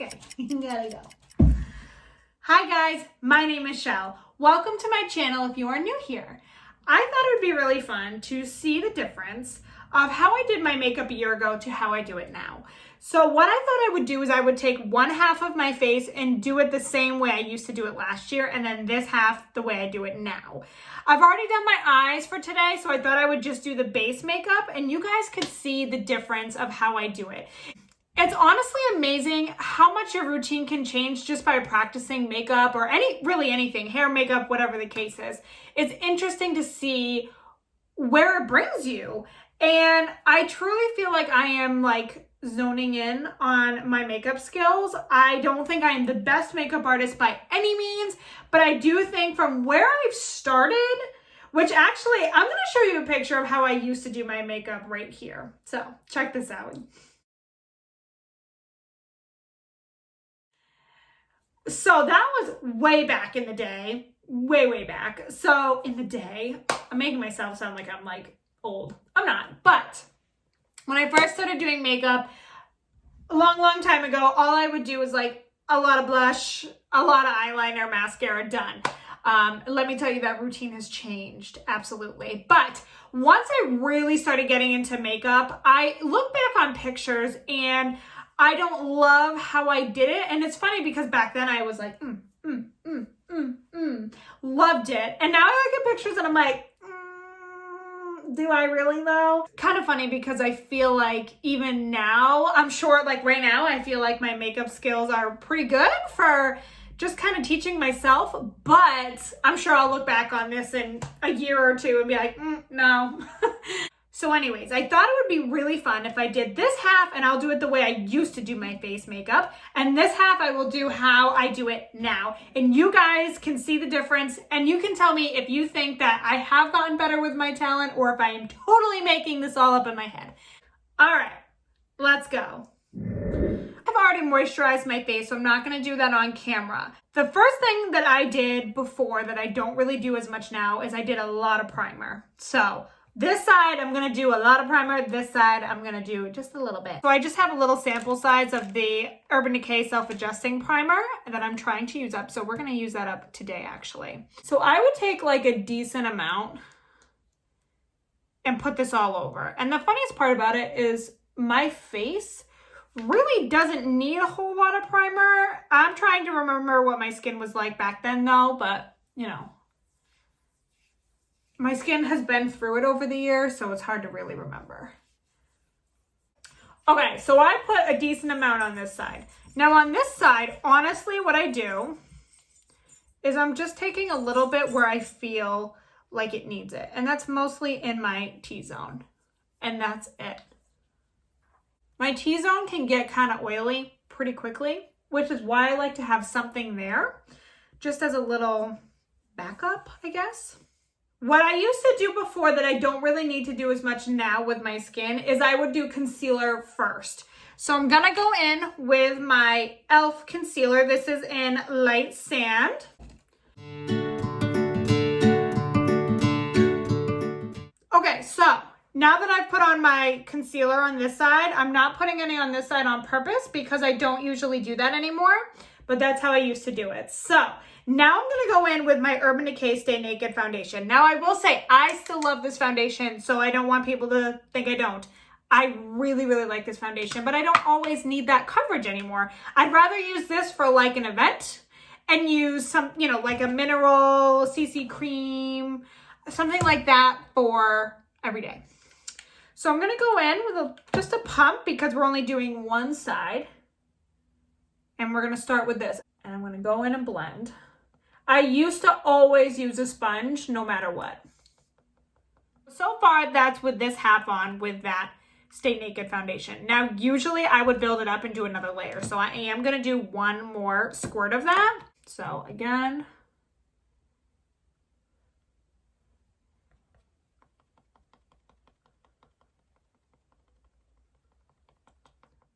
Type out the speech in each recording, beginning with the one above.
Okay, gotta go. Hi guys, my name is Shell. Welcome to my channel if you are new here. I thought it would be really fun to see the difference of how I did my makeup a year ago to how I do it now. So what I thought I would do is I would take one half of my face and do it the same way I used to do it last year, and then this half the way I do it now. I've already done my eyes for today, so I thought I would just do the base makeup and you guys could see the difference of how I do it. It's honestly amazing how much your routine can change just by practicing makeup or really anything, hair, makeup, whatever the case is. It's interesting to see where it brings you. And I truly feel like I am like zoning in on my makeup skills. I don't think I am the best makeup artist by any means, but I do think from where I've started, which actually I'm going to show you a picture of how I used to do my makeup right here. So check this out. So that was way back in the day, way back. So in the day, I'm making myself sound like I'm like old. I'm not, but when I first started doing makeup a long time ago, all I would do was like a lot of blush, a lot of eyeliner, mascara, done. Let me tell you that routine has changed, absolutely. But once I really started getting into makeup, I look back on pictures and I don't love how I did it. And it's funny because back then I was like, loved it. And now I look at pictures and I'm like, do I really though? Kind of funny because I feel like even now, I'm sure like right now, I feel like my makeup skills are pretty good for just kind of teaching myself, but I'm sure I'll look back on this in a year or two and be like, no. So anyways, I thought it would be really fun if I did this half and I'll do it the way I used to do my face makeup. And this half I will do how I do it now. And you guys can see the difference and you can tell me if you think that I have gotten better with my talent or if I am totally making this all up in my head. All right, let's go. I've already moisturized my face, so I'm not going to do that on camera. The first thing that I did before that I don't really do as much now is I did a lot of primer. So this side, I'm going to do a lot of primer. This side, I'm going to do just a little bit. So I just have a little sample size of the Urban Decay Self-Adjusting Primer that I'm trying to use up. So we're going to use that up today, actually. So I would take like a decent amount and put this all over. And the funniest part about it is my face really doesn't need a whole lot of primer. I'm trying to remember what my skin was like back then though, but you know, my skin has been through it over the years, so it's hard to really remember. Okay, so I put a decent amount on this side. Now on this side, honestly, what I do is I'm just taking a little bit where I feel like it needs it. And that's mostly in my T-zone. And that's it. My T-zone can get kind of oily pretty quickly, which is why I like to have something there just as a little backup, I guess. What I used to do before that I don't really need to do as much now with my skin is I would do concealer first. So I'm gonna go in with my e.l.f. concealer. This is in Light Sand. Okay, so now that I've put on my concealer on this side, I'm not putting any on this side on purpose because I don't usually do that anymore, but that's how I used to do it. So now I'm going to go in with my Urban Decay Stay Naked foundation. Now I will say I still love this foundation, so I don't want people to think I don't. I really like this foundation, but I don't always need that coverage anymore. I'd rather use this for like an event and use some, you know, like a mineral CC cream, something like that for every day. So I'm going to go in with just a pump because we're only doing one side. And we're going to start with this. And I'm going to go in and blend. I used to always use a sponge no matter what. So far, that's with this half on with that Stay Naked foundation. Now, usually I would build it up and do another layer. So I am going to do one more squirt of that. So again.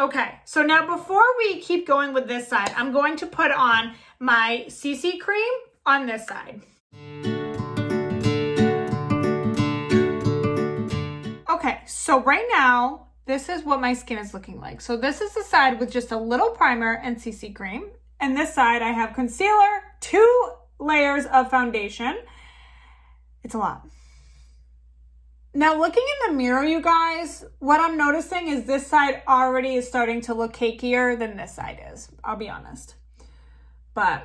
Okay, so now before we keep going with this side, I'm going to put on my CC cream on this side. Okay, so right now, this is what my skin is looking like. So this is the side with just a little primer and CC cream. And this side I have concealer, 2 layers of foundation. It's a lot. Now looking in the mirror, you guys, what I'm noticing is this side already is starting to look cakier than this side is. I'll be honest. But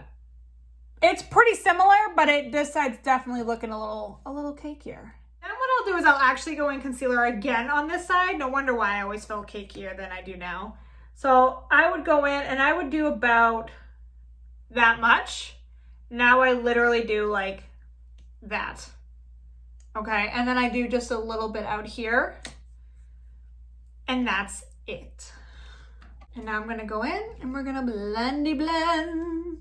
it's pretty similar, but this side's definitely looking a little cakier. And what I'll do is I'll actually go in concealer again on this side. No wonder why I always felt cakier than I do now. So I would go in and I would do about that much. Now I literally do like that. Okay, and then I do just a little bit out here. And that's it. And now I'm gonna go in and we're gonna blendy blend.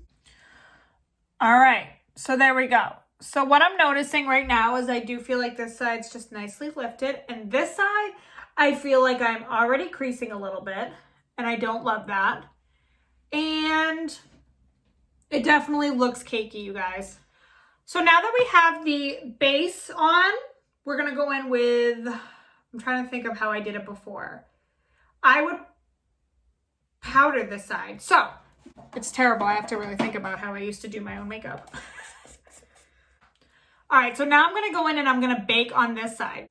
All right, so there we go. So what I'm noticing right now is I do feel like this side's just nicely lifted. And this side, I feel like I'm already creasing a little bit. And I don't love that. And it definitely looks cakey, you guys. So now that we have the base on, we're gonna go in with, I'm trying to think of how I did it before. I would powder this side. So it's terrible. I have to really think about how I used to do my own makeup. All right, so now I'm gonna go in and I'm gonna bake on this side.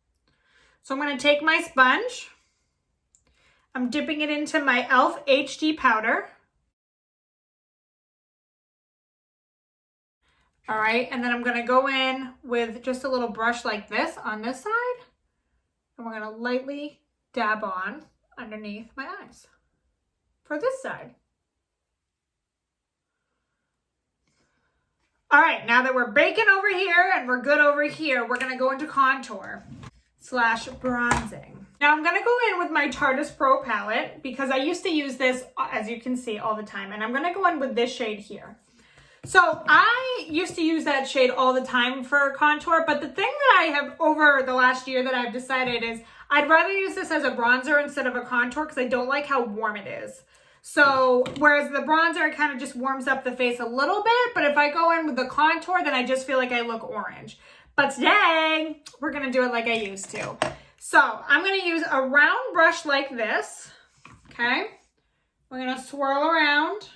So I'm gonna take my sponge. I'm dipping it into my e.l.f. HD powder. All right, and then I'm gonna go in with just a little brush like this on this side. And we're gonna lightly dab on underneath my eyes for this side. All right, now that we're baking over here and we're good over here, we're gonna go into contour / bronzing. Now I'm gonna go in with my Tartist Pro palette because I used to use this, as you can see, all the time. And I'm gonna go in with this shade here. So I used to use that shade all the time for contour, but the thing that I have over the last year that I've decided is I'd rather use this as a bronzer instead of a contour because I don't like how warm it is. So whereas the bronzer kind of just warms up the face a little bit, but if I go in with the contour, then I just feel like I look orange. But today, we're gonna do it like I used to. So I'm gonna use a round brush like this, okay? We're gonna swirl around.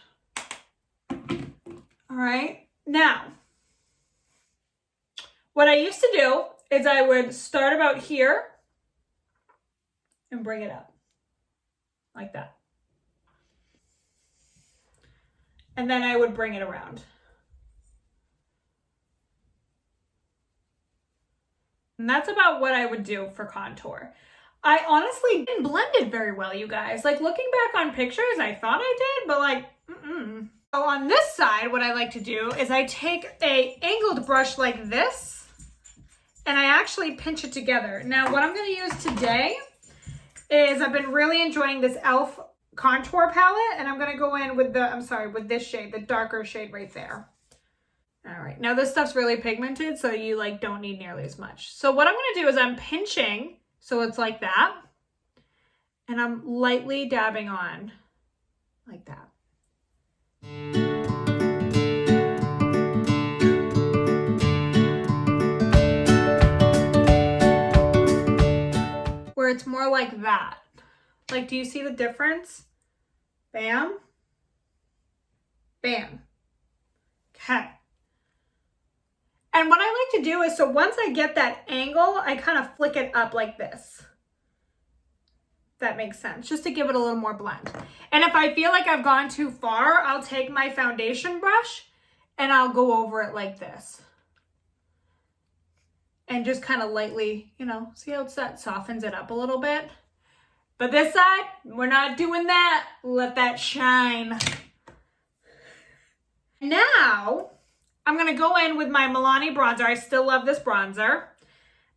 All right, now, what I used to do is I would start about here and bring it up like that. And then I would bring it around. And that's about what I would do for contour. I honestly didn't blend it very well, you guys. Like looking back on pictures, I thought I did, but like, So on this side, what I like to do is I take a angled brush like this and I actually pinch it together. Now what I'm gonna use today is I've been really enjoying this e.l.f. contour palette and I'm gonna go in with with this shade, the darker shade right there. All right, now this stuff's really pigmented, so you like don't need nearly as much. So what I'm gonna do is I'm pinching, so it's like that, and I'm lightly dabbing on like that. Where it's more like that. Like, do you see the difference? Bam. Bam. Okay. And what I like to do is, so once I get that angle, I kind of flick it up like this. That makes sense, just to give it a little more blend. And if I feel like I've gone too far, I'll take my foundation brush and I'll go over it like this. And just kind of lightly, you know, see how that softens it up a little bit. But this side, we're not doing that. Let that shine. Now, I'm gonna go in with my Milani bronzer. I still love this bronzer.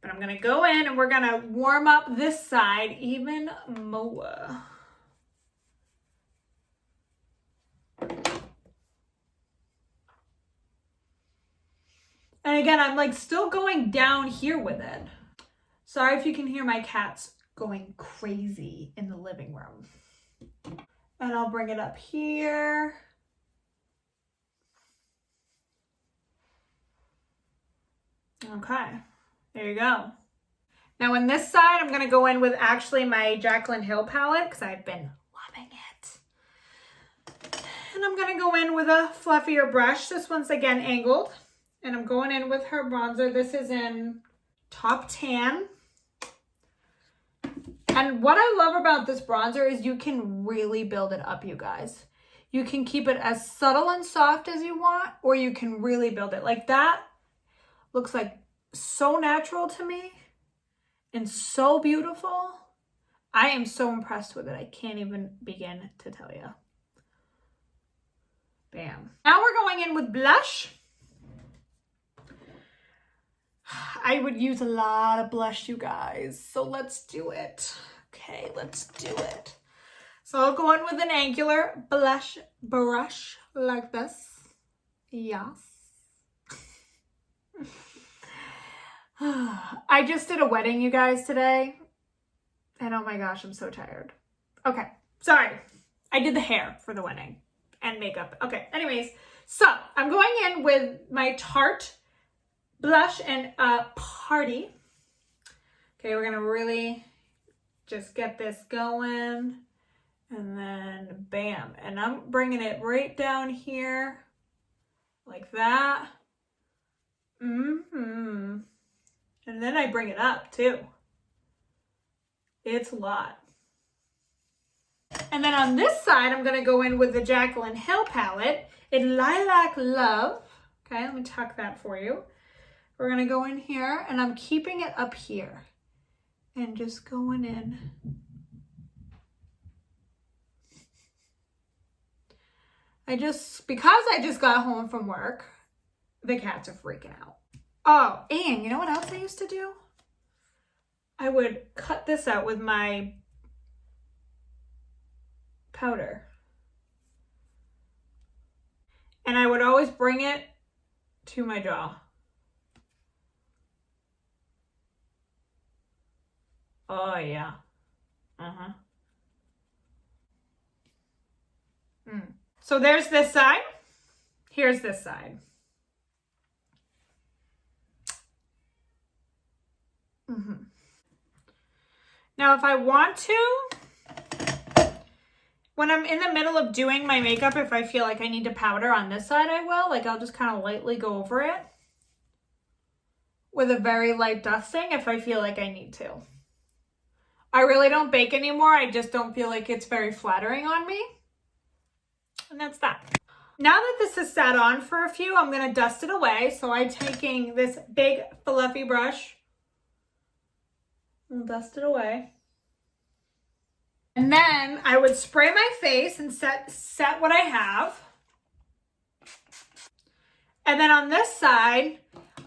But I'm gonna go in and we're gonna warm up this side even more. And again, I'm like still going down here with it. Sorry if you can hear my cats going crazy in the living room. And I'll bring it up here. Okay, there you go. Now on this side, I'm going to go in with actually my Jaclyn Hill palette because I've been loving it. And I'm going to go in with a fluffier brush. This one's again angled. And I'm going in with her bronzer. This is in Top Tan. And what I love about this bronzer is you can really build it up, you guys. You can keep it as subtle and soft as you want, or you can really build it. Like that looks like so natural to me and so beautiful. I am so impressed with it. I can't even begin to tell you. Bam. Now we're going in with blush. I would use a lot of blush, you guys. So let's do it. Okay, let's do it. So I'll go in with an angular blush brush like this. Yes. I just did a wedding, you guys, today. And oh my gosh, I'm so tired. Okay, sorry. I did the hair for the wedding and makeup. Okay, anyways. So I'm going in with my Tarte blush and paaarty. Okay, we're gonna really just get this going, and then bam, and I'm bringing it right down here like that. And then I bring it up too. It's a lot. And then on this side, I'm gonna go in with the Jaclyn Hill palette in Lilac Love. Okay, let me tuck that for you. We're gonna go in here, and I'm keeping it up here and just going in. Because I just got home from work, the cats are freaking out. Oh, and you know what else I used to do? I would cut this out with my powder. And I would always bring it to my jaw. Oh, yeah. So there's this side. Here's this side. Now, if I want to, when I'm in the middle of doing my makeup, if I feel like I need to powder on this side, I will. Like, I'll just kind of lightly go over it with a very light dusting if I feel like I need to. I really don't bake anymore. I just don't feel like it's very flattering on me. And that's that. Now that this has sat on for a few, I'm going to dust it away. So I'm taking this big fluffy brush. I'll dust it away. And then I would spray my face and set what I have. And then on this side,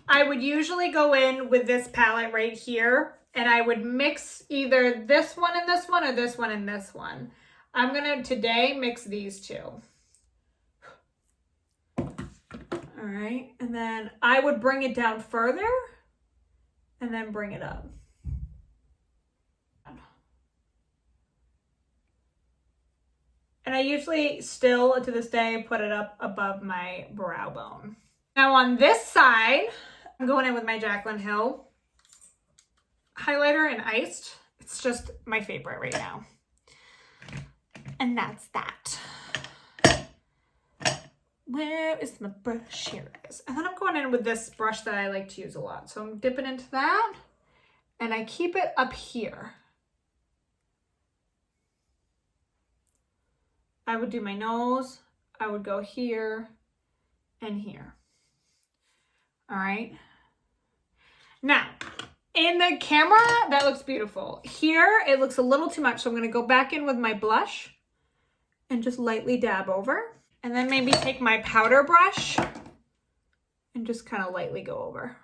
I would usually go in with this palette right here. And I would mix either this one and this one or this one and this one. I'm going to today mix these two. All right. And then I would bring it down further and then bring it up. And I usually still, to this day, put it up above my brow bone. Now on this side, I'm going in with my Jaclyn Hill highlighter in Iced. It's just my favorite right now. And that's that. Where is my brush? Here it is. And then I'm going in with this brush that I like to use a lot. So I'm dipping into that and I keep it up here. I would do my nose. I would go here and here. All right. Now, in the camera, that looks beautiful. Here, it looks a little too much. So I'm going to go back in with my blush and just lightly dab over. And then maybe take my powder brush and just kind of lightly go over.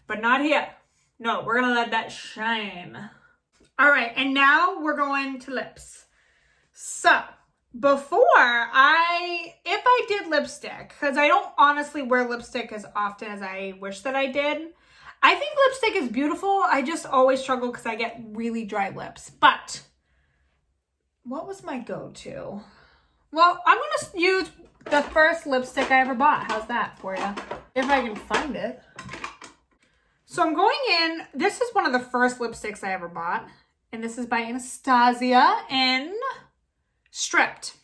But not here. No, we're going to let that shine. All right, and now we're going to lips. So, before if I did lipstick, because I don't honestly wear lipstick as often as I wish that I did. I think lipstick is beautiful. I just always struggle because I get really dry lips. But what was my go-to? Well, I'm going to use the first lipstick I ever bought. How's that for you? If I can find it. So I'm going in, this is one of the first lipsticks I ever bought. And this is by Anastasia in Stripped.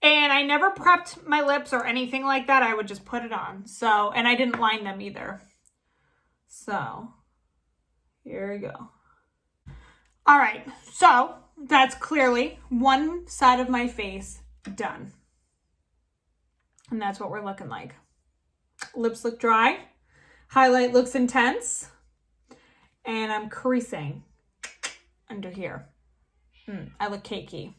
And I never prepped my lips or anything like that. I would just put it on. So, and I didn't line them either. So, here we go. All right, so that's clearly one side of my face done. And that's what we're looking like. Lips look dry. Highlight looks intense. And I'm creasing under here. I look cakey.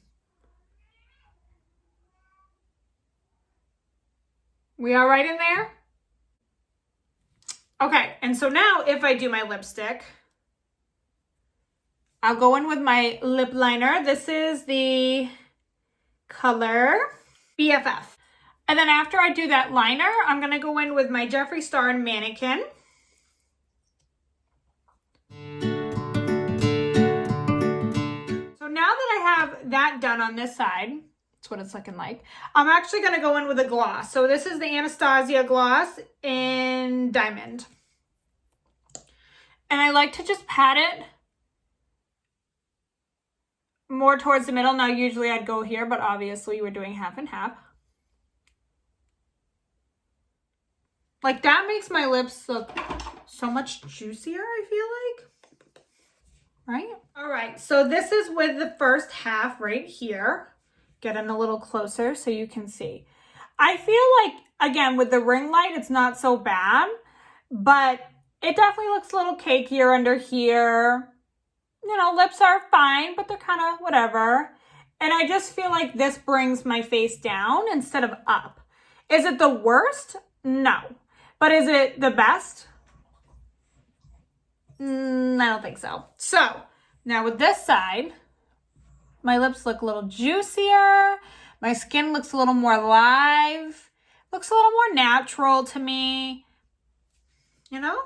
We all right in there? Okay, and so now if I do my lipstick, I'll go in with my lip liner. This is the color BFF. And then after I do that liner, I'm gonna go in with my Jeffree Star and Mannequin. So now that I have that done on this side, that's what it's looking like, I'm actually gonna go in with a gloss. So this is the Anastasia gloss in Diamond. And I like to just pat it more towards the middle. Now usually I'd go here, but obviously we're doing half and half. Like that makes my lips look so much juicier, I feel like. Right? All right, so this is with the first half right here. Get in a little closer so you can see. I feel like, again, with the ring light, it's not so bad, but it definitely looks a little cakier under here. You know, lips are fine, but they're kind of whatever. And I just feel like this brings my face down instead of up. Is it the worst? No. But is it the best? I don't think so. So now with this side, my lips look a little juicier. My skin looks a little more live. Looks a little more natural to me. You know?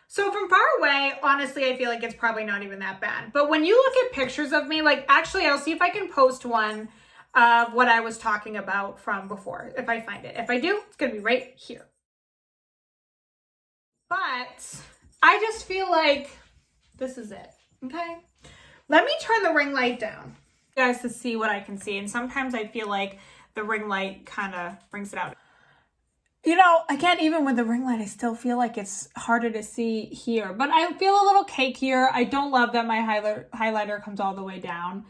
So from far away, honestly, I feel like it's probably not even that bad. But when you look at pictures of me, like actually, I'll see if I can post one of what I was talking about from before, if I find it. If I do, it's going to be right here. But I just feel like this is it, okay? Let me turn the ring light down, you guys, to see what I can see. And sometimes I feel like the ring light kind of brings it out. You know, again, even with the ring light, I still feel like it's harder to see here. But I feel a little cakier. I don't love that my highlighter comes all the way down.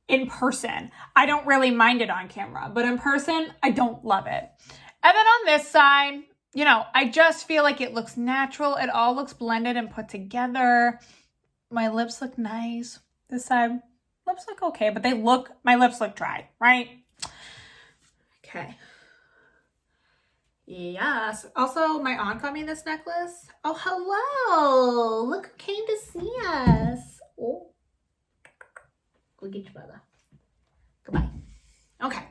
In person, I don't really mind it on camera. But in person, I don't love it. And then on this side, you know, I just feel like it looks natural. It all looks blended and put together. My lips look nice. This side, lips look okay, but my lips look dry, right? Okay. Yes. Also, my aunt got me this necklace. Oh, hello. Look who came to see us. Oh. Go get your brother. Goodbye. Okay.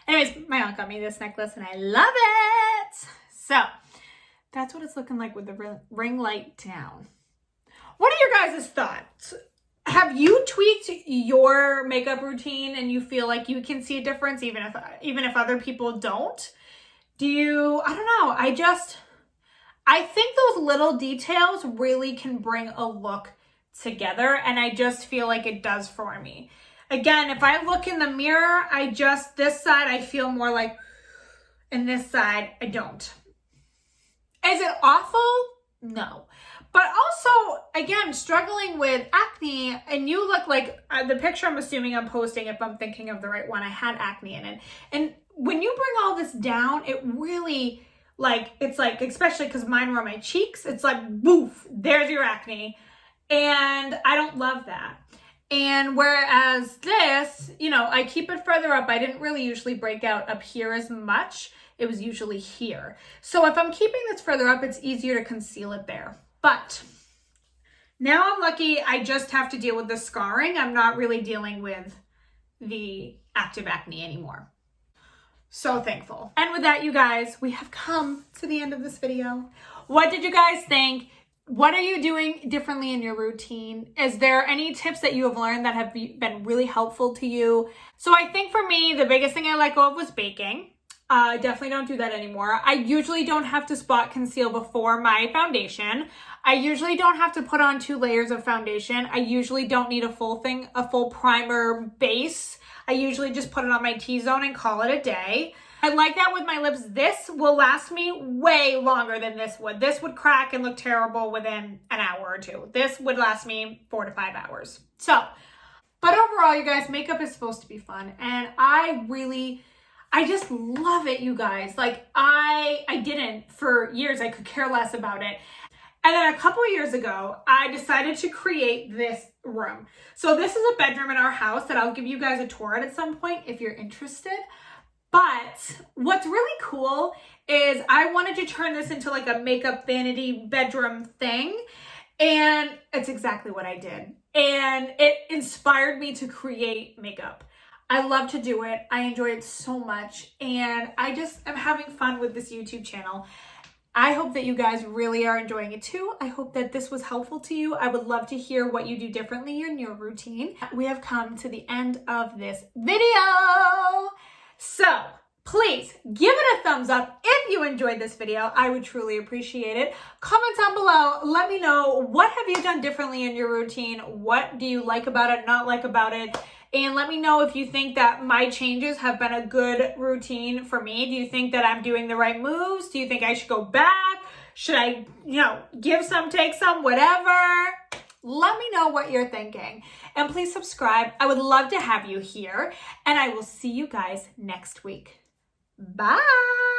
Anyways, my aunt got me this necklace and I love it. So, that's what it's looking like with the ring light down. What are your guys' thoughts? Have you tweaked your makeup routine and you feel like you can see a difference even if other people don't? I don't know. I think those little details really can bring a look together, and I just feel like it does for me. Again, if I look in the mirror, this side I feel more like, and this side I don't. Is it awful? No. But also, again, struggling with acne, and you look like, the picture I'm assuming I'm posting, if I'm thinking of the right one, I had acne in it. And when you bring all this down, it really, it's like, especially because mine were on my cheeks, it's like, boof, there's your acne. And I don't love that. And whereas this, you know, I keep it further up. I didn't really usually break out up here as much. It was usually here. So if I'm keeping this further up, it's easier to conceal it there. But now I'm lucky I just have to deal with the scarring. I'm not really dealing with the active acne anymore. So thankful. And with that, you guys, we have come to the end of this video. What did you guys think? What are you doing differently in your routine? Is there any tips that you have learned that have been really helpful to you? So I think for me, the biggest thing I let go of was baking. I definitely don't do that anymore. I usually don't have to spot conceal before my foundation. I usually don't have to put on 2 layers of foundation. I usually don't need a full primer base. I usually just put it on my T-zone and call it a day. I like that with my lips. This will last me way longer than this would. This would crack and look terrible within an hour or 2. This would last me 4 to 5 hours. So, but overall, you guys, makeup is supposed to be fun. And I just love it, you guys. Like, I didn't for years. I could care less about it. And then a couple of years ago, I decided to create this room. So this is a bedroom in our house that I'll give you guys a tour at some point if you're interested. But what's really cool is I wanted to turn this into like a makeup vanity bedroom thing. And it's exactly what I did. And it inspired me to create makeup. I love to do it. I enjoy it so much. And I just am having fun with this YouTube channel. I hope that you guys really are enjoying it too. I hope that this was helpful to you. I would love to hear what you do differently in your routine. We have come to the end of this video. So please give it a thumbs up if you enjoyed this video. I would truly appreciate it. Comment down below. Let me know, what have you done differently in your routine? What do you like about it, not like about it? And let me know if you think that my changes have been a good routine for me. Do you think that I'm doing the right moves? Do you think I should go back? Should I, give some, take some, whatever? Let me know what you're thinking. And please subscribe. I would love to have you here. And I will see you guys next week. Bye.